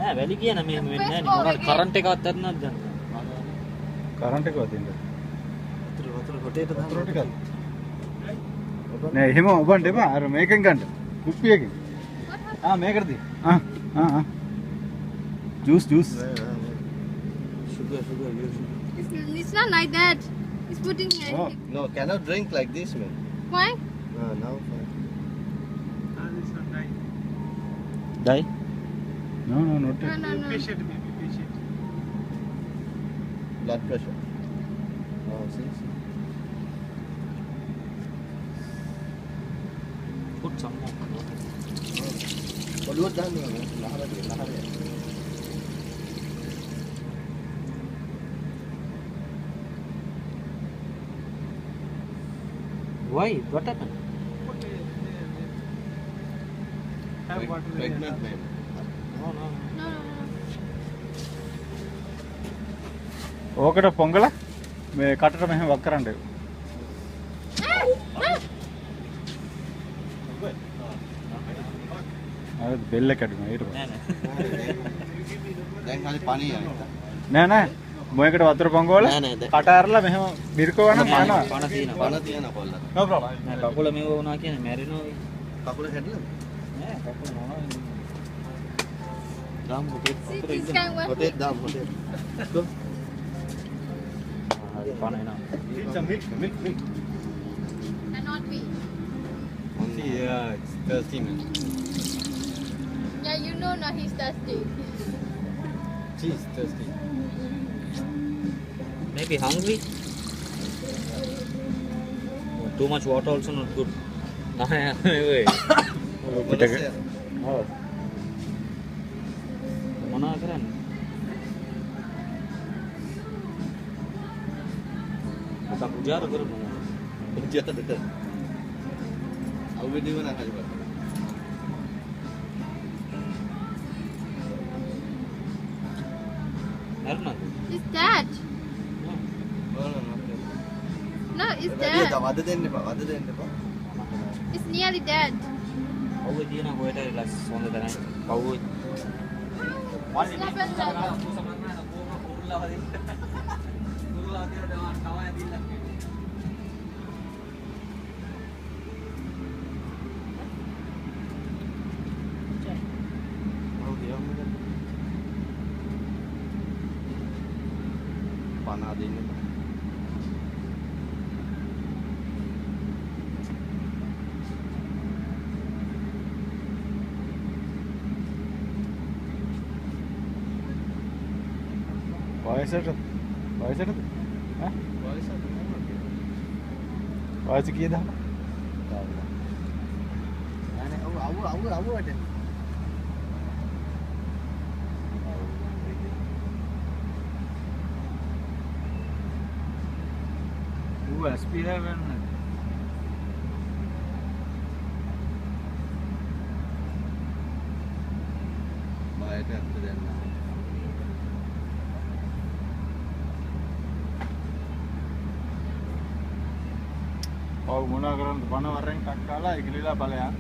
නෑ වැලි කියන මෙහෙම වෙන්නේ නෑ නේ. මොනවද කරන්ට් එකවත් ඇරෙන්නවද දැන්? කරන්ට් එකවත් දෙන්න. වතුර හොටේට දාන්න. ටිකක්. නෑ එහෙම ඔබන්ට එපා. අර මේකෙන් ගන්න. කුප්පියකින්. මේකට දී. Juice. Sugar. It's not like that. It's putting here. Oh. No, cannot drink like this, man. Why? Now. Die? No, not No. Blood pressure. Oh, see. Put some more. What done? Lahara. Why? What happened? Pregnant man. No. No. ඕකට පොංගල මේ කටට මෙහෙම වක් කරන්න. අර බෙල්ල කැඩුනා ඊට පස්සේ. දැන් ખાલી පානිය යනවා. නෑ. මොයකට වතුර පොංගවල කට අරලා මෙහෙම මිරිකවනම් යනවා. පණ තියෙනවා. පණ තියෙන කොල්ලක්. No problem. නෑ කකුල මේව වුණා කියන්නේ මැරෙනවා. කකුල හැදලා. නෑ කකුල මොනවා දාම් හොටේ. See, this guy was. හොටේ දාම් හොටේ. Go. හරි පණ එනවා. Milk. Cannot be. It's thirsty, man. Yeah, you know now he's thirsty. She's thirsty. Maybe hungry. Too much water also not good. Anyway. ඔව්. මොනවා කරන්නේ? kita pujar කරමු. ජතට. අවුවේ දිවන හරි බා. හරිනවද? Is that? No, it's dead. වද දෙන්න එපා. It's nearly dead. අවුවේ දින හොයට රිලැක්ස් හොඳ තරම්. අවුවේ It's not bad. පනා දෙන්න. වයසට ඈ වයස කීයද? අවු වැඩ. SP7 බයට අත් දෙන්න. ඔව් මොනවා කරන්නද? බණ වරෙන් ටක් කාලා ඉගිලිලා ඵලයන්.